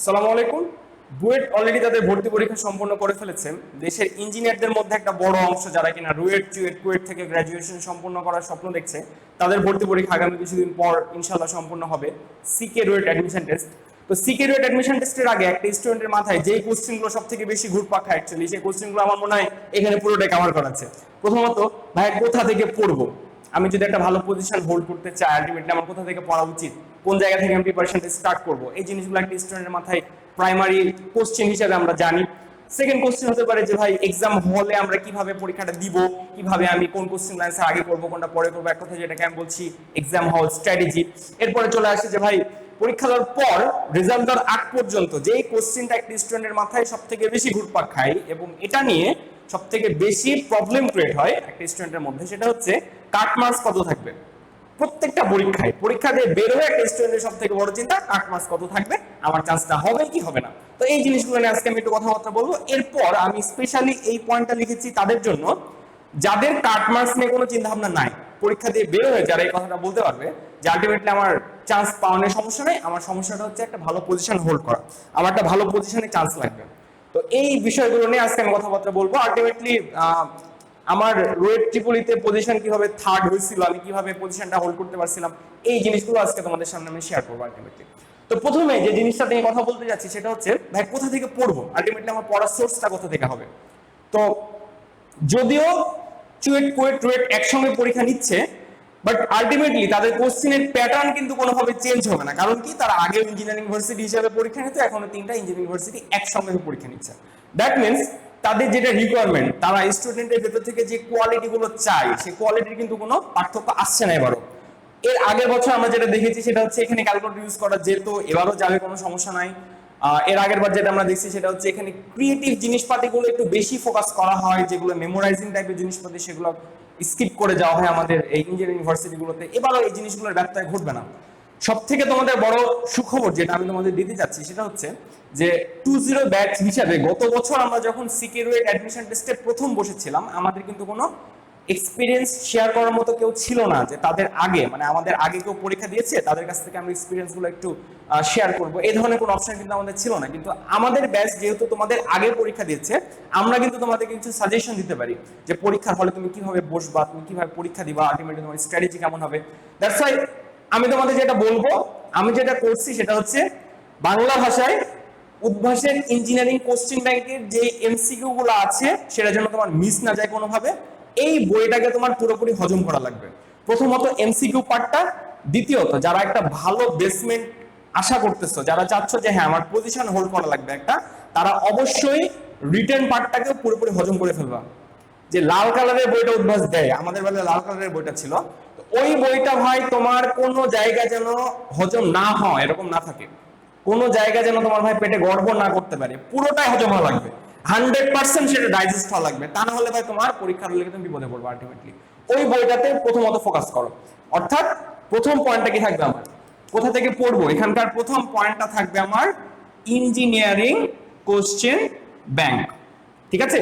সালামু আলাইকুম। বুয়েট অলরেডি তাদের ভর্তি পরীক্ষা সম্পন্ন করে ফেলেছেন। দেশের ইঞ্জিনিয়ারদের মধ্যে একটা বড় অংশ যারা কিনা রুয়েট চুয়েট কুয়েট থেকে গ্র্যাজুয়েশন সম্পন্ন করার স্বপ্ন দেখছে, তাদের ভর্তি পরীক্ষা আগামী কিছুদিন পর ইনশাল্লাহ সম্পন্ন হবে। সিকে রুয়েট অ্যাডমিশন টেস্ট। তো সিকে রুয়েট অ্যাডমিশন টেস্টের আগে একটা স্টুডেন্টের মাথায় যেই কোশ্চেনগুলো সব থেকে বেশি ঘুরপাক খায়, অ্যাকচুয়ালি সেই কোশ্চেনগুলো আমার মনে হয় এখানে পুরোটাই কভার করা আছে। প্রথমত, ভাই কোথা থেকে পড়বো? আমি যদি একটা ভালো পজিশন হোল্ড করতে চাই, আলটিমেটলি আমার কোথা থেকে পড়া উচিত, কোন জায়গা থেকে আমি প্রিপারেশনটা স্টার্ট করব, এই জিনিসগুলো একটা স্টুডেন্টের মাথায় প্রাইমারি কোশ্চেন হিসেবে আমরা জানি। সেকেন্ড কোশ্চেন হতে পারে যে ভাই এক্সাম হলে আমরা কিভাবে পরীক্ষাটা দিব, কিভাবে আমি কোন কোশ্চেন অ্যান্সার আগে করবো কোনটা পরে করবো, এক কথা যেটাকে আমি বলছি এক্সাম হল স্ট্র্যাটেজি। এরপরে চলে আসে যে ভাই পরীক্ষা দেওয়ার পর রেজাল্ট দেওয়ার আগ পর্যন্ত যেই কোশ্চেনটা একটা স্টুডেন্টের মাথায় সব থেকে বেশি ঘুরপাক খায় এবং এটা নিয়ে সব থেকে বেশি প্রবলেম ক্রিয়েট হয় একটা স্টুডেন্টের মধ্যে, সেটা হচ্ছে কাট মার্কস কত থাকবে। প্রত্যেকটা পরীক্ষা দিয়ে বের হয়ে একটা স্টুডেন্টের সব থেকে বড় চিন্তা কাট মার্কস কত থাকবে, আমার চান্সটা হবে কি হবে না। তো এই জিনিসগুলো নিয়ে আজকে আমি একটু কথাবার্তা বলবো। এরপর আমি স্পেশালি এই পয়েন্টটা লিখেছি তাদের জন্য যাদের কাট মার্কস নিয়ে কোনো চিন্তা ভাবনা নাই, পরীক্ষা দিয়ে বের হয়ে যারা এই কথাটা বলতে পারবে যে আলটিমেটলি আমার চান্স পাওয়ানোর সমস্যা নেই, আমার সমস্যাটা হচ্ছে একটা ভালো পজিশন হোল্ড করা, আমার একটা ভালো পজিশনে চান্স লাগবে। তো এই বিষয়গুলো নিয়ে আজকে আমি কথাবার্তা বলবো। আলটিমেটলি আমার রোয়েট ট্রিপলিতে পজিশন কিভাবে থার্ড হয়েছিল, আমি কিভাবে পজিশনটা হোল্ড করতে পারছিলাম, এই জিনিসগুলো আজকে তোমাদের সামনে আমি শেয়ার করবো আলটিমেটলি। তো প্রথমে যে জিনিসটা নিয়ে কথা বলতে যাচ্ছি সেটা হচ্ছে ভাই কোথা থেকে পড়বো, আলটিমেটলি আমার পড়ার সোর্সটা কোথা থেকে হবে। তো যদিও চুয়েট কুয়েট রুয়েট একসঙ্গে পরীক্ষা নিচ্ছে, বাট আলটিমেটলি তাদের কোশ্চেনের প্যাটার্ন কিন্তু কোনোভাবে চেঞ্জ হবে না। কারণ কি, তারা আগে ইঞ্জিনিয়ারিং ইউনিভার্সিটি হিসেবে পরীক্ষা নিত, এখন তিনটা ইঞ্জিনিয়ারিং ইউনিভার্সিটি একসঙ্গে পরীক্ষা নিচ্ছে। দ্যাট মিনস তাদের যেটা রিকোয়ারমেন্ট, তারা স্টুডেন্টের ভেতর থেকে যে কোয়ালিটি গুলো চায়, সেই কোয়ালিটির কিন্তু কোনো পার্থক্য আসছে না এবারও। এর আগের বছর আমরা যেটা দেখেছি সেটা হচ্ছে এখানে ক্যালকুলেটর ইউজ করা যেত, এবারও যাবে, কোনো সমস্যা নাই। এর আগের বার যেটা আমরা দেখছি সেটা হচ্ছে এখানে ক্রিয়েটিভ জিনিসপাতিগুলো একটু বেশি ফোকাস করা হয়, যেগুলো মেমোরাইজিং টাইপের জিনিসপাতি সেগুলো স্কিপ করে যাওয়া হয় আমাদের এই ইঞ্জিনিয়ারিং ইউনিভার্সিটিগুলোতে। এবারও এই জিনিসগুলোর ব্যত্যয় ঘটবে না। সব থেকে তোমাদের বড় সুখবর যেটা আমি তোমাদের দিতে চাচ্ছি সেটা হচ্ছে যে 20 ব্যাচ হিসাবে গত বছর আমরা যখন সিকে রুয়েট অ্যাডমিশন টেস্টে প্রথম বসেছিলাম, আমাদের কিন্তু কোনো এক্সপিরিয়েন্স শেয়ার করার মতো কেউ ছিল না যে তাদের আগে, মানে আমাদের আগে কেউ পরীক্ষা দিয়েছে তাদের কাছ থেকে আমরা এক্সপিরিয়েন্স গুলো একটু শেয়ার করব, এই ধরনের কোনো অপশন কিন্তু আমাদের ছিল না। কিন্তু আমাদের ব্যাচ যেহেতু তোমাদের আগে পরীক্ষা দিয়েছে, আমরা কিন্তু তোমাদের কিছু সাজেশন দিতে পারি যে পরীক্ষার হলে তুমি কিভাবে বসবা, তুমি কিভাবে পরীক্ষা দিবা, আলটিমেটলি তোমার স্ট্র্যাটেজি কেমন হবে। দ্যাটস ওয়াই আমি তোমাদের যেটা বলবো, আমি যেটা করছি সেটা হচ্ছে বাংলা ভাষায় উদ্ভাসের ইঞ্জিনিয়ারিং কোশ্চেন ব্যাংকের যে এমসিকিউ গুলো আছে সেটা যেন তোমার মিস না যায় কোনোভাবে। এই বইটাকে তোমার পুরোপুরি হজম করা লাগবে, প্রথমত এমসিকিউ পার্টটা। দ্বিতীয়ত যারা একটা ভালো বেসমেন্ট আশা করতেছো, যারা চাচ্ছ যে হ্যাঁ আমার পজিশন হোল্ড করা লাগবে একটা, তারা অবশ্যই রিটেন পার্টটাকে পুরোপুরি হজম করে ফেলবা। যে লাল কালারের বইটা উদ্ভাস দেয়, আমাদের বেলায় লাল কালারের বইটা ছিল, তো ওই বইটা ভাই তোমার কোনো জায়গা যেন হজম না হয়, এরকম না থাকে, কোনো জায়গা যেন তোমার ভাই পেটে গড়বড় না করতে পারে, পুরোটাই হজম হওয়া লাগবে, 100% সেটা ডাইজেস্ট হওয়া লাগবে। তা না হলে ভাই তোমার পরীক্ষার হলে তুমি বিপদে পড়বে আলটিমেটলি। ওই বইটাতে প্রথমত ফোকাস করো। অর্থাৎ প্রথম পয়েন্টটা কি থাকবে আমার, কোথা থেকে পড়বো, এখানকার প্রথম পয়েন্টটা থাকবে আমার ইঞ্জিনিয়ারিং কোশ্চেন ব্যাংক। ঠিক আছে,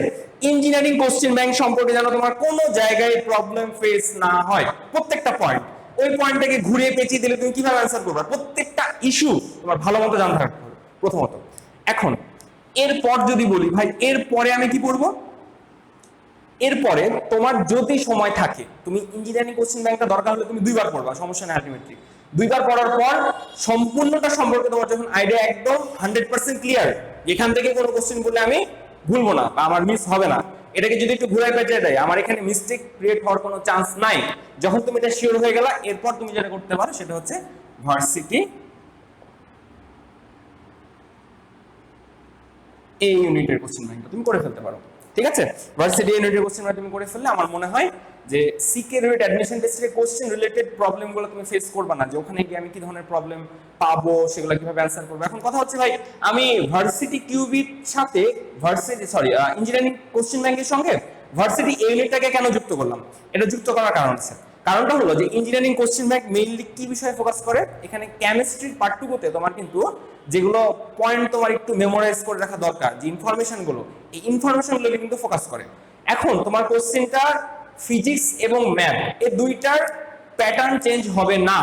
ইঞ্জিনিয়ারিং কোশ্চেন ব্যাংক সম্পর্কে যেন তোমার কোনো জায়গায় প্রবলেম ফেস না হয়। প্রত্যেকটা পয়েন্ট, ওই পয়েন্টটাকে ঘুরিয়ে পেঁচিয়ে দিলে তুমি কিভাবে অ্যান্সার করবে, প্রত্যেকটা ইস্যু তোমার ভালো মতো জানতে হবে প্রথমত। এখন এরপর যদি বলি ভাই এরপরে আমি কি পড়বো, এরপরে তোমার যদি সময় থাকে তুমি ইঞ্জিনিয়ারিং কোশ্চেন ব্যাংকটা দরকার হলে তুমি দুইবার পড়বা, সমস্যা নেই। আলটিমেটলি দুইবার পড়ার পর সম্পূর্ণটা সম্পর্কে তোমার যখন আইডিয়া একদম 100% ক্লিয়ার, এখান থেকে কোনো কোশ্চেন বললে আমি ভুলবো না বা আমার মিস হবে না, এটাকে যদি একটু ঘুরাই পেঁচিয়ে দেয় আমার এখানে মিস্টেক ক্রিয়েট হওয়ার কোনো চান্স নাই, যখন তুমি এটা শিওর হয়ে গেলা, এরপর তুমি যেটা করতে পারো সেটা হচ্ছে ভার্সিটি এই ইউনিটের কোশ্চেন ব্যাংকটা তুমি করে ফেলতে পারো। ঠিক আছে, ভার্সিটি ইউনিটের কোশ্চেন ব্যাংক তুমি করে ফেললে আমার মনে হয় যে সিকে রিলেটেড অ্যাডমিশন টেস্টের কোশ্চেন রিলেটেড প্রবলেমগুলো তুমি ফেস করবে না, যে ওখানে গিয়ে আমি কি ধরনের প্রবলেম পাবো, সেগুলো কিভাবে অ্যান্সার করবো। এখন কথা হচ্ছে ভাই আমি ভার্সিটি কিউবির সাথে ইঞ্জিনিয়ারিং কোশ্চেন ব্যাংকের সঙ্গে ভার্সিটি এই ইউনিটটাকে কেন যুক্ত করলাম, এটা যুক্ত করার কারণ আছে। কারণটা হলো যে ইঞ্জিনিয়ারিং কোশ্চেন ব্যাংক মেইনলি কি বিষয়ে ফোকাস করে, এখানে কেমিস্ট্রির পার্টটুকুতে তোমার কিন্তু যেগুলো পয়েন্ট তোমার একটু মেমোরাইজ করে রাখা দরকার, যে ইনফরমেশন গুলো, এই ইনফরমেশন গুলো কিন্তু ফোকাস করে। এখন তোমার কোশ্চেনটা ফিজিক্স এবং ম্যাথ এই দুইটার প্যাটার্ন চেঞ্জ হবে না,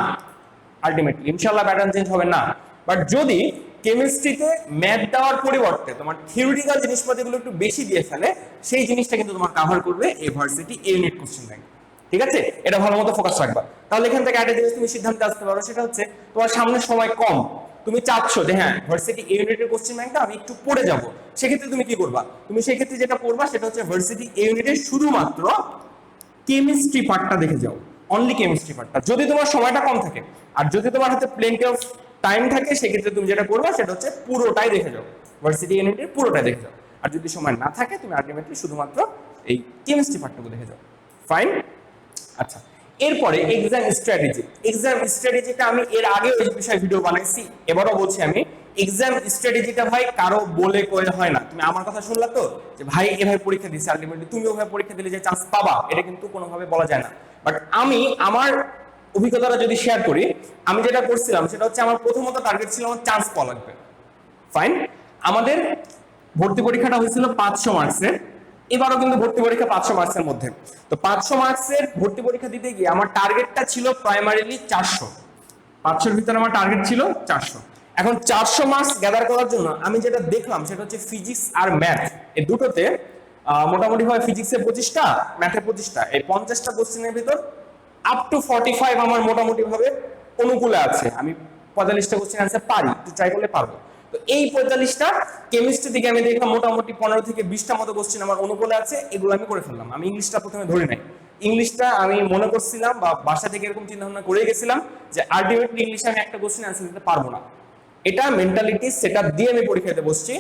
আলটিমেটলি ইনশাআল্লাহ প্যাটার্ন চেঞ্জ হবে না। বাট যদি কেমিস্ট্রিতে ম্যাথ দেওয়ার পরিবর্তে তোমার থিওরিটিক্যাল জিনিসপত্রগুলো একটু বেশি দিয়ে ফেলে, সেই জিনিসটা কিন্তু তোমার কভার করবে এই ভার্সিটি এ ইউনিট কোশ্চেন ব্যাংক। ঠিক আছে, এটা ভালো মতো ফোকাস রাখবা। তাহলে এখান থেকে একটা জিনিস তুমি সিদ্ধান্তে আসতে পারো, সেটা হচ্ছে তোমার সামনে সময় কম, তুমি চাচ্ছ যে হ্যাঁ ভার্সিটি এ ইউনিটের কোশ্চেন ব্যাংকটা আমি একটু পড়ে যাব, সেক্ষেত্রে তুমি কি করবা? তুমি সেই ক্ষেত্রে যেটা করবা সেটা হচ্ছে ভার্সিটি এ ইউনিটের শুধুমাত্র কেমিস্ট্রি পার্টটা দেখে যাও, অনলি কেমিস্ট্রি পার্টটা, যদি তোমার সময়টা কম থাকে। আর যদি তোমার হাতে প্লেন্টি অফ টাইম থাকে, সেক্ষেত্রে তুমি যেটা করবা সেটা হচ্ছে পুরোটাই দেখে যাও, ভার্সিটি ইউনিটের পুরোটাই দেখে যাও। আর যদি সময় না থাকে, তুমি আলটিমেটলি শুধুমাত্র এই কেমিস্ট্রি পার্টটুকু দেখে যাও। ফাইন। আচ্ছা, এরপরে এক্সাম স্ট্র্যাটেজি। এক্সাম স্ট্র্যাটেজিটা আমি এর আগে ওই বিষয়ে ভিডিও বানাইছি, এবারও বলছি আমি, এক্সাম স্ট্র্যাটেজিটা ভাই কারো বলে কয়ে হয় না। তুমি আমার কথা শুনলা তো, যে ভাই এভাবে পরীক্ষা দিচ্ছে, আলটিমেটলি তুমি ওভাবে পরীক্ষা দিলে যে চান্স পাবা, এটা কিন্তু কোনোভাবে বলা যায় না। বাট আমি আমার অভিজ্ঞতাটা যদি শেয়ার করি, আমি যেটা করছিলাম সেটা হচ্ছে আমার প্রথমত টার্গেট ছিল আমার চান্স পাওয়া লাগবে। ফাইন। আমাদের ভর্তি পরীক্ষাটা হয়েছিল 500 মার্কসের, এবারও কিন্তু ভর্তি পরীক্ষা 500 মার্কসের মধ্যে। তো 500 মার্কসের ভর্তি পরীক্ষা দিতে গিয়ে আমার টার্গেটটা ছিল প্রাইমারিলি 400, 500-র ভিতরে আমার টার্গেট ছিল 400। এখন 400 মার্কস গ্যাদার করার জন্য আমি যেটা দেখলাম সেটা হচ্ছে ফিজিক্স আর ম্যাথ, এই দুটোতে মোটামুটি ভাবে ফিজিক্সে 25টা, ম্যাথে 25টা, এই 50টা কোশ্চেনের ভিতর আপ টু 45 আমার মোটামুটি ভাবে অনুকূলে আছে, আমি 45টা কোশ্চেন অ্যান্সার পারি, একটু ট্রাই করলে পারবো। তো এই 45টা কেমিস্ট্রি থেকে আমি দেখলাম মোটামুটি 15 থেকে 20টা মতো কোশ্চেন আমার অনুকূলে আছে, এগুলো আমি করে ফেললাম। আমি ইংলিশটা প্রথমে ধরে নাই, ইংলিশটা আমি মনে করছিলাম বা বাসা থেকে এরকম চিন্তা ভাবনা করে গেছিলাম যে আলটিমেটলি ইংলিশে আমি একটা কোশ্চেন অ্যান্সার দিতে পারবো না, এটা মেন্টালিটি সেটআপ দিয়ে আমি পরীক্ষা দিতে বসছি।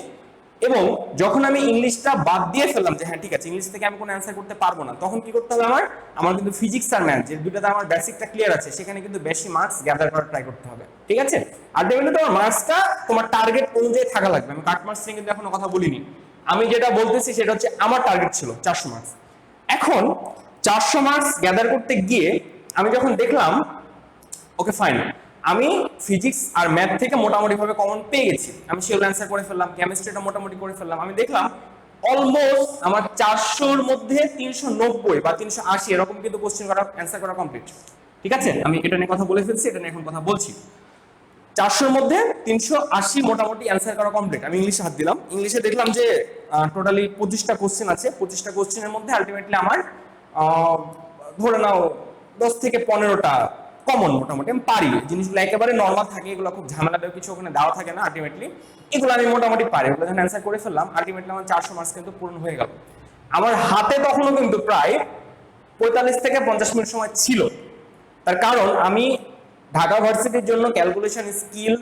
এবং যখন আমি ইংলিশটা বাদ দিয়ে ফেললাম যে হ্যাঁ ঠিক আছে ইংলিশ থেকে আমি কোনো অ্যান্সার করতে পারবো না, তখন কি করতে হবে আমার, আমার কিন্তু ফিজিক্স আর ম্যাথ, যে দুটোতে আমার বেসিকটা ক্লিয়ার আছে, সেখানে কিন্তু বেশি মার্কস গ্যাদার করার ট্রাই করতে হবে। ঠিক আছে, আলটিমেটলি তোমার মার্কসটা তোমার টার্গেট অনুযায়ী থাকা লাগবে। আমি কাট মার্কস নিয়ে কিন্তু এখনো কথা বলিনি, আমি যেটা বলতেছি সেটা হচ্ছে আমার টার্গেট ছিল 400 মার্কস। এখন 400 মার্কস গ্যাদার করতে গিয়ে আমি যখন দেখলাম ওকে ফাইন, আমি ফিজিক্স আর ম্যাথ থেকে মোটামুটি ভাবে কমন পেয়ে গেছি, আমি সেগুলো অ্যান্সার করে ফেললাম, কেমিস্ট্রিটা মোটামুটি করে ফেললাম, আমি দেখলাম অলমোস্ট আমার 400-র মধ্যে 390 বা 380 এরকম কিন্তু কোশ্চেন করা অ্যান্সার করা কমপ্লিট। ঠিক আছে, আমি এটা নিয়ে কথা বলে ফেলছি, এটা নিয়ে এখন কথা বলছি। 400-র মধ্যে 380 মোটামুটি অ্যান্সার করা কমপ্লিট। আমি ইংলিশে হাত দিলাম, ইংলিশে দেখলাম যে টোটালি 25টা কোশ্চেন আছে, 25টা কোশ্চেনের মধ্যে আলটিমেটলি আমার ধরে নাও 10 থেকে 15টা কমন মোটামুটি আমি পারি, জিনিসগুলো একেবারে নর্মাল থাকে, এগুলো খুব ঝামেলাদায়ক কিছু ওখানে দেওয়া থাকে না, আলটিমেটলি এগুলো আমি মোটামুটি পারি, ওগুলো যখন অ্যান্সার করে ফেললাম আলটিমেটলি আমার 400 মার্কস কিন্তু পূরণ হয়ে গেল। আমার হাতে তখনও কিন্তু প্রায় 45 থেকে 50 মিনিট সময় ছিল, তার কারণ আমি ঢাকা ভার্সিটির জন্য ক্যালকুলেশন স্কিল,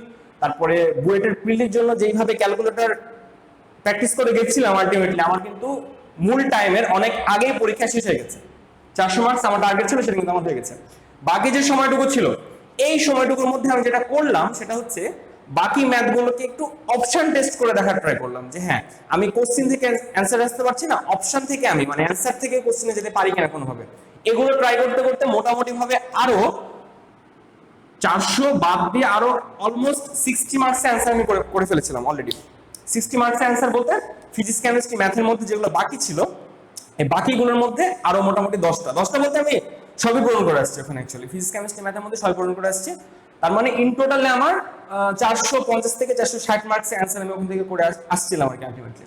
তারপরে বুয়েটের প্রিলির জন্য যেইভাবে ক্যালকুলেটর প্র্যাকটিস করে গেছিলাম, আলটিমেটলি আমার কিন্তু মূল টাইমের অনেক আগেই পরীক্ষা শেষ হয়ে গেছে। 400 মার্কস আমার টার্গেট ছিল, সেটা কিন্তু আমার হয়ে গেছে। বাকি যে সময়টুকু ছিল, এই সময়টুকুর মধ্যে আমি যেটা করলাম সেটা হচ্ছে বাকি ম্যাথগুলোকে একটু অপশন টেস্ট করে দেখার ট্রাই করলাম, যে হ্যাঁ আমি কোশ্চেন থেকে অ্যান্সার আসতে পারছি না, অপশন থেকে আমি মানে অ্যান্সার থেকে কোশ্চেনে যেতে পারি কিনা কোনোভাবে। এগুলো ট্রাই করতে করতে মোটামুটি ভাবে আরো 400 বাদ দিয়ে আরো অলমোস্ট 60 মার্কস অ্যান্সার আমি করে ফেলেছিলাম অলরেডি। 60 মার্কস অ্যান্সার বলতে ফিজিক্স কেমিস্ট্রি ম্যাথের মধ্যে যেগুলো বাকি ছিল, এই বাকিগুলোর মধ্যে আরো মোটামুটি 10টা বলতে আমি সবই পূরণ করে আসছি ওখানে, অ্যাকচুয়ালি ফিজিক্স কেমিস্ট্রি ম্যাথের মধ্যে সবই পূরণ করে আসছি। তার মানে ইন টোটালে আমার 450 থেকে 460 মার্কস অ্যান্সার আমি ওখান থেকে করে আসছিলাম আর কি আলটিমেটলি।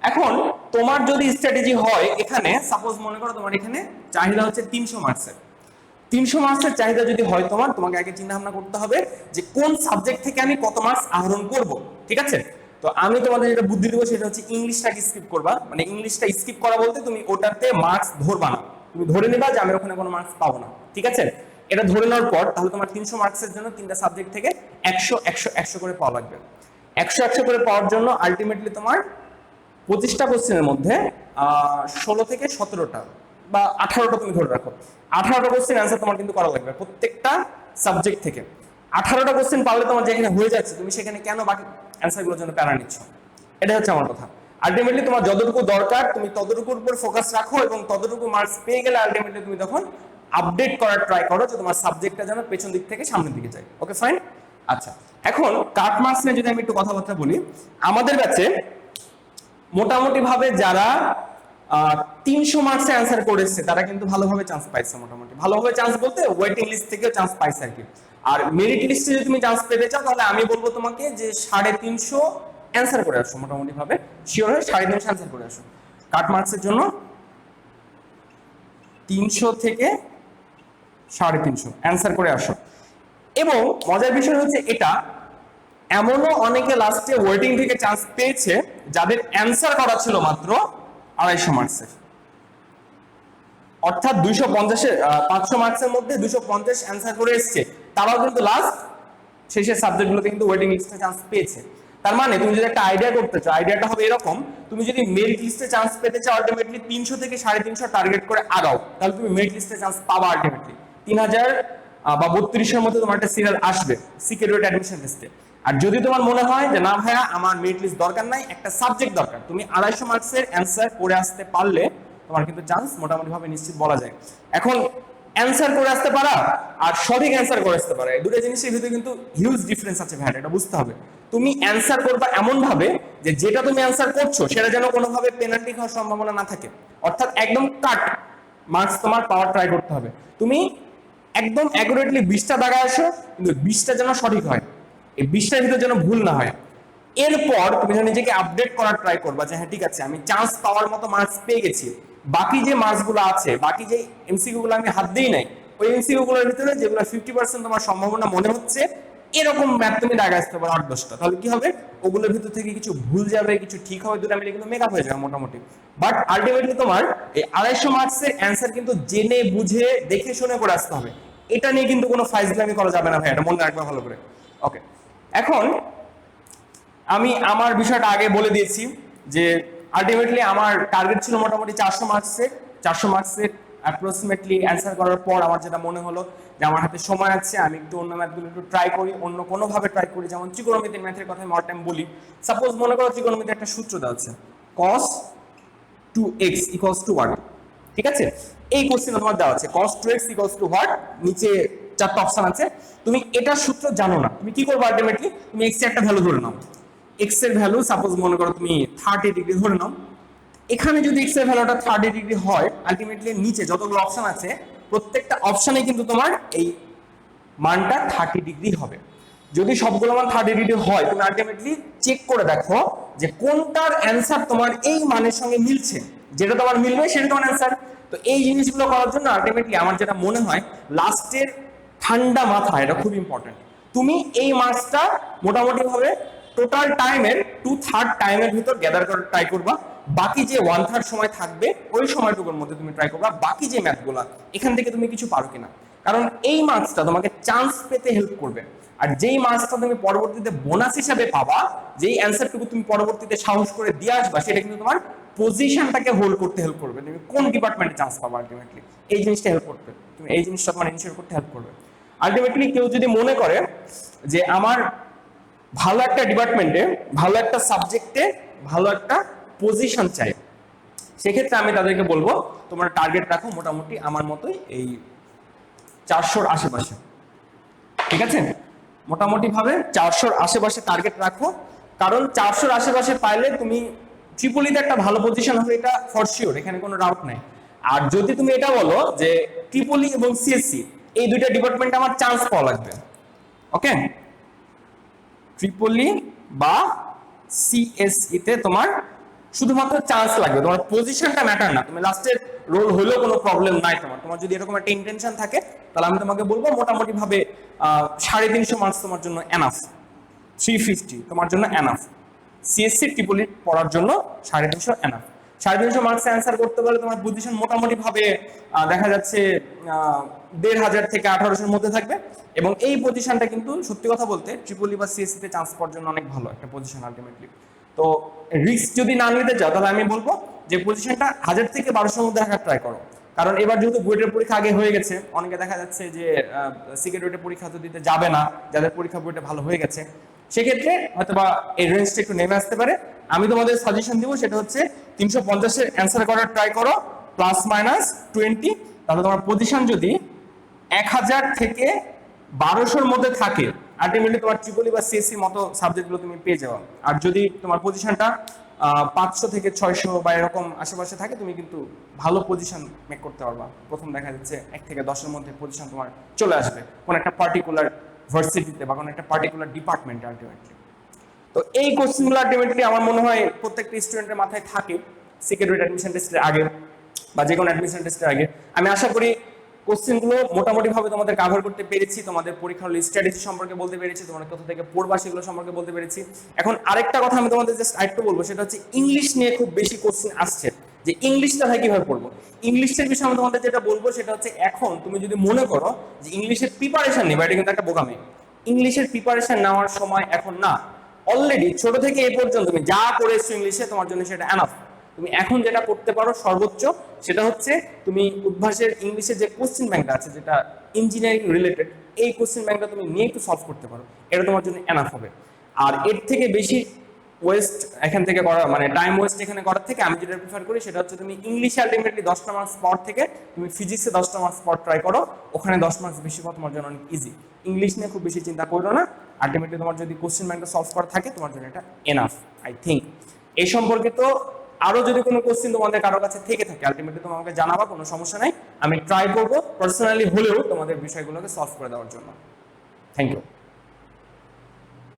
এখন তোমার যদি স্ট্র্যাটেজি হয়, এখানে সাপোজ মনে করো তোমার এখানে চাহিদা হচ্ছে 300 মার্কসের, 300 মার্কসের চাহিদা যদি হয় তোমার, তোমাকে আগে চিন্তা ভাবনা করতে হবে যে কোন সাবজেক্ট থেকে আমি কত মার্কস আহরণ করব। ঠিক আছে, তো আমি তোমাদের যেটা বুদ্ধি দেবো সেটা হচ্ছে ইংলিশটাকে স্কিপ করবা, মানে ইংলিশটা স্কিপ করা বলতে তুমি ওটাতে মার্কস ধরবা না, তুমি ধরে নিবা যে আমি ওখানে কোনো মার্কস পাবো না। ঠিক আছে, এটা ধরে নেওয়ার পর তাহলে তোমার 300 মার্কসের জন্য তিনটা সাবজেক্ট থেকে 100 100 100 করে পাওয়া লাগবে। 100 100 করে পাওয়ার জন্য আলটিমেটলি তোমার 25টা কোশ্চেনের মধ্যে 16 থেকে 17টা বা 18টা তুমি ধরে রাখো, 18টা কোশ্চেন অ্যান্সার তোমার কিন্তু করা লাগবে প্রত্যেকটা সাবজেক্ট থেকে। 18টা কোশ্চেন পারলে তোমার যেখানে হয়ে যাচ্ছে, তুমি সেখানে কেন বাকি অ্যান্সারগুলোর জন্য প্যারা নিচ্ছ? এটা হচ্ছে আমার কথা। আলটিমেটলি তোমার যতটুকু দরকার তুমি ততটুকুর উপর ফোকাস রাখো, এবং ততটুকু মার্কস পেয়ে গেলে আলটিমেটলি তুমি তখন আপডেট করার ট্রাই করো যে তোমার সাবজেক্টটা যেন পেছন দিক থেকে সামনের দিকে যায়। Okay fine. আচ্ছা, এখন কাট মার্কস নিয়ে যদি আমি একটু কথাবার্তা বলি, আমাদের ব্যাচে মোটামুটি ভাবে যারা 300 মার্কসে অ্যান্সার করেছে তারা কিন্তু ভালোভাবে চান্স পাইছে, মোটামুটি ভালোভাবে চান্স বলতে ওয়েটিং লিস্ট থেকেও চান্স পাইছে আর কি। আর মেরিট লিস্টে যদি তুমি চান্স পেতে চাও তাহলে আমি বলবো তোমাকে যে 350 অ্যান্সার করে আসো, মোটামুটি ভাবে শিওর হয়ে 350 অ্যান্সার করে আসো। কাট মার্কসের জন্য 300 থেকে 350 অ্যান্সার করে আসো। এবং মজার বিষয় হচ্ছে এটা, এমনও অনেকে লাস্টে ওয়েটিং থেকে চান্স পেয়েছে যাদের অ্যান্সার করা ছিল মাত্র 250 মার্কসের, অর্থাৎ 250 500 মার্কসের মধ্যে 250 অ্যান্সার করে এসছে, তারাও কিন্তু লাস্ট শেষের সাবজেক্টগুলোতে কিন্তু ওয়েটিং লিস্টে চান্স পেয়েছে। তার মানে তুমি যদি একটা আইডিয়া করতে চাও, আইডিয়াটা হবে এরকম, তুমি যদি মেরিট লিস্টে চান্স পেতে চাও আলটিমেটলি 300 থেকে 350 টার্গেট করে আগাও, তাহলে তুমি মেরিট লিস্টে চান্স পাবা আলটিমেটলি 3000 বা 32-এর মধ্যে তোমার একটা সিরিয়াল আসবে সিকিউরিটি অ্যাডমিশন লিস্টে। আর যদি তোমার মনে হয় যে না ভাইয়া আমার মেরিট লিস্ট দরকার নাই, একটা সাবজেক্ট দরকার, তুমি 250 মার্কসের অ্যান্সার করে আসতে পারলে তোমার কিন্তু চান্স মোটামুটি ভাবে নিশ্চিত বলা যায়। এখন অ্যান্সার করে আসতে পারা আর সঠিক অ্যান্সার করে আসতে পারা, এই দুটো জিনিসের ভিতরে কিন্তু হিউজ ডিফারেন্স আছে ভাই, এটা বুঝতে হবে। তুমি অ্যান্সার করবা এমন ভাবে যে যেটা তুমি অ্যান্সার করছো সেটা যেন কোনোভাবে পেনাল্টি খাওয়ার সম্ভাবনা না থাকে, অর্থাৎ একদম কাট মার্কস তোমার পাওয়ার ট্রাই করতে হবে। তুমি একদম অ্যাকুরেটলি 20টা দাগায় আসো, কিন্তু 20টা যেন সঠিক হয়, এই 20টার ভিতরে যেন ভুল না হয়। এরপর তুমি যেন নিজেকে আপডেট করার ট্রাই করবা যে হ্যাঁ ঠিক আছে আমি চান্স পাওয়ার মতো মার্কস পেয়ে গেছি, বাকি যে মার্কস গুলো আছে, বাকি যে এমসিকিউ গুলো আমি হাত দিই নাই, ওই এমসিকিউ গুলোর ভিতরে যেগুলো 50% তোমার সম্ভাবনা মনে হচ্ছে এরকম ম্যাথ তুমি দাগায় আসতে পারো 8-10টা, তাহলে কি হবে ওগুলোর ভিতর থেকে কিছু ভুল যাবে, কিছু ঠিক হবে, দুটো মিলে কিন্তু মেকআপ হয়ে যাবে মোটামুটি। বাট আলটিমেটলি তোমার এই 250 মার্কসের অ্যান্সার কিন্তু জেনে বুঝে দেখে শুনে করে আসতে হবে, এটা নিয়ে কিন্তু কোনো ফাইজলামি করা যাবে না ভাই, এটা মনে রাখবা ভালো করে। ওকে, এখন আমি আমার বিষয়টা আগে বলে দিয়েছি যে আলটিমেটলি আমার টার্গেট ছিল মোটামুটি 400 মার্কসের অ্যাপ্রক্সিমেটলি অ্যান্সার করার পর আমার যেটা মনে হলো যে আমার হাতে সময় আছে, আমি একটু অন্য ম্যাথগুলো একটু ট্রাই করি, অন্য কোনোভাবে ট্রাই করি, যেমন ত্রিকোণমিতির ম্যাথের কথা আমি অল টাইম বলি। সাপোজ মনে করো ত্রিকোণমিতির একটা সূত্র দেওয়া আছে cos 2x equals to what, ঠিক আছে, এই কোশ্চেন তোমার দেওয়া আছে cos 2x equals to what, নিচে 4টা অপশন আছে, তুমি এটার সূত্র জানো না, তুমি কি করবে আলটিমেটলি তুমি x এর একটা ভ্যালু ধরে নাও, x এর ভ্যালু সাপোজ মনে করো তুমি 30 ডিগ্রি ধরে নাও, এখানে যদি x এর ভ্যালুটা 30 ডিগ্রি হয় আলটিমেটলি নিচে যতগুলো অপশন আছে প্রত্যেকটা অপশনে কিন্তু তোমার এই মানটা 30 ডিগ্রি হবে। যদি সবগুলো মান 30 ডিগ্রি হয় তুমি আলটিমেটলি চেক করে দেখো যে কোনটার অ্যান্সার তোমার এই মানের সঙ্গে মিলছে, যেটা তোমার মিলবে সেটা তোমার অ্যান্সার। তো এই জিনিসগুলো করার জন্য আলটিমেটলি আমার যেটা মনে হয় লাস্টের ঠান্ডা মাথা, এটা খুব ইম্পর্টেন্ট, তুমি এই মার্কসটা মোটামুটি ভাবে টোটাল টাইমের 2/3 টাইমের ভিতর গ্যাদার করে ট্রাই করবা, বাকি যে 1/3 সময় থাকবে ওই সময়টুকুর মধ্যে তুমি ট্রাই করবা বাকি যে ম্যাথগুলো এখান থেকে তুমি কিছু পারো কিনা, কারণ এই মার্কসটা তোমাকে চান্স পেতে হেল্প করবে। আর যেই মার্কসটা তুমি পরবর্তীতে বোনাস হিসাবে পাবা, যেই অ্যান্সারটুকু তুমি পরবর্তীতে সাহস করে দিয়ে আসবা, সেটা কিন্তু তোমার পজিশনটাকে হোল্ড করতে হেল্প করবে, তুমি কোন ডিপার্টমেন্টে চান্স পাবা আলটিমেটলি এই জিনিসটা হেল্প করবে, তুমি এই জিনিসটা তোমার ইনশিওর করতে হেল্প করবে। আলটিমেটলি কেউ যদি মনে করে যে আমার ভালো একটা ডিপার্টমেন্টে, ভালো একটা সাবজেক্টে, ভালো একটা পজিশন চাই, সেক্ষেত্রে আমি তাদেরকে বলবো তোমরা টার্গেট রাখো মোটামুটি আমার মতোই এই 400-র আশেপাশে, ঠিক আছে, মোটামুটি ভাবে 400-র আশেপাশে টার্গেট রাখো, কারণ 400-র আশেপাশে পাইলে তুমি ট্রিপলিতে একটা ভালো পজিশন হবে, এটা ফর শিওর, এখানে কোনো ডাউট নাই। আর যদি তুমি এটা বলো যে ট্রিপলি এবং সিএসসি এই দুইটা ডিপার্টমেন্টে আমার চান্স পাওয়া লাগবে, ওকে, ট্রিপলি বা সিএসই তে তোমার শুধুমাত্র চান্স লাগবে, তোমার পজিশনটা ম্যাটার না, তুমি লাস্টের রোল হলেও কোনো প্রবলেম নাই তোমার। তোমার যদি এরকম একটা ইন্টেনশন থাকে তাহলে আমি তোমাকে বলবো মোটামুটি ভাবে 350 মার্কস তোমার জন্য এনাফ, 350 তোমার জন্য এনাফ, সিএসসি ট্রিপলি পড়ার জন্য 350 এনাফ। 350 মার্কস অ্যান্সার করতে পারলে তোমার পজিশন মোটামুটি ভাবে দেখা যাচ্ছে 1500 থেকে 1800-এর মধ্যে থাকবে, এবং এই পজিশনটা কিন্তু সত্যি কথা বলতে ট্রিপলি বা সিএসসি তে চান্স পাওয়ার জন্য অনেক ভালো একটা পজিশন আলটিমেটলি। তো রিস্ক যদি না নিতে চাও তাহলে আমি বলবো যে পজিশনটা 1000 থেকে 1200-এর মধ্যে রাখার ট্রাই করো, কারণ এবার যেহেতু বুয়েটের পরীক্ষা আগে হয়ে গেছে, অনেকে দেখা যাচ্ছে যে সিকিউরিটি পরীক্ষা তো দিতে যাবে না, যাদের পরীক্ষা বুয়েটে ভালো হয়ে গেছে, সেক্ষেত্রে হয়তোবা এই রেঞ্জটা একটু নেমে আসতে পারে। আমি তোমাদের সাজেশন দিব সেটা হচ্ছে 350-এর অ্যান্সার করার ট্রাই করো +-20, তাহলে তোমার পজিশন যদি 1000 থেকে 1200-এর মধ্যে থাকে আলটিমেটলি তোমার ট্রিপলি বা সিএসসি মতো সাবজেক্টগুলো তুমি পেয়ে যাও। আর যদি তোমার পজিশনটা 500 থেকে 600 বা এরকম আশেপাশে থাকে তুমি কিন্তু ভালো পজিশন মেক করতে পারবা, প্রথম দেখা যাচ্ছে 1 থেকে 10-এর মধ্যে পজিশন তোমার চলে আসবে কোন একটা পার্টিকুলার ভার্সিটিতে বা কোনো একটা পার্টিকুলার ডিপার্টমেন্টে আলটিমেটলি। তো এই কোশ্চেনগুলো আলটিমেটলি আমার মনে হয় প্রত্যেকটা স্টুডেন্টের মাথায় থাকে সিকিউরিটি অ্যাডমিশন টেস্টের আগে বা যে কোনো অ্যাডমিশন টেস্টের আগে। আমি আশা করি কোশ্চেনগুলো মোটামুটি ভাবে তোমাদের কভার করতে পেরেছি, তোমাদের পরীক্ষার স্ট্র্যাটেজি সম্পর্কে বলতে পেরেছি, তোমরা কোথা থেকে পড়বা সেগুলো সম্পর্কে বলতে পেরেছি। এখন আরেকটা কথা আমি তোমাদের জাস্ট আরেকটু বলবো, সেটা হচ্ছে ইংলিশ নিয়ে খুব বেশি কোশ্চেন আসছে, যে ইংলিশটা ভাই কিভাবে পড়বো। ইংলিশের বিষয়ে আমি তোমাদের যেটা বলবো সেটা হচ্ছে, এখন তুমি যদি মনে করো যে ইংলিশের প্রিপারেশন নেবে, এটা কিন্তু একটা বোকামি। ইংলিশের প্রিপারেশন নেওয়ার সময় এখন না। অলরেডি ছোট থেকে এই পর্যন্ত তুমি যা পড়েছো ইংলিশে, তোমার জন্য সেটা এনাফ। তুমি এখন যেটা করতে পারো সর্বোচ্চ, সেটা হচ্ছে তুমি উদ্ভাসের ইংলিশের যে কোশ্চেন ব্যাংকটা আছে, যেটা ইঞ্জিনিয়ারিং রিলেটেড, এই কোশ্চেন ব্যাংকটা তুমি নিয়ে একটু সলভ করতে পারো, এটা তোমার জন্য এনাফ হবে। আর এর থেকে বেশি ওয়েস্ট এখান থেকে করা, মানে টাইম ওয়েস্ট এখানে করার থেকে আমি যেটা প্রিফার করি সেটা হচ্ছে, তুমি ইংলিশে আলটিমেটলি 10টা মার্কস পাওয়ার থেকে তুমি ফিজিক্সে 10টা মার্কস পাওয়ার ট্রাই করো, ওখানে 10 মার্কস বেশি পাওয়া তোমার জন্য অনেক ইজি। ইংলিশ নিয়ে খুব বেশি চিন্তা করো না, আলটিমেটলি তোমার যদি কোশ্চেন ব্যাংকটা সলভ করা থাকে তোমার জন্য এটা এনাফ আই থিঙ্ক। এই সম্পর্কিত আরো যদি কোনো কোশ্চেন তোমাদের কারো কাছে থেকে থাকে, আলটিমেটলি তুমি আমাকে জানাবা, কোনো সমস্যা নাই, আমি ট্রাই করবো পার্সোনালি হলেও তোমাদের বিষয়গুলোকে সলভ করে দেওয়ার জন্য। Thank you.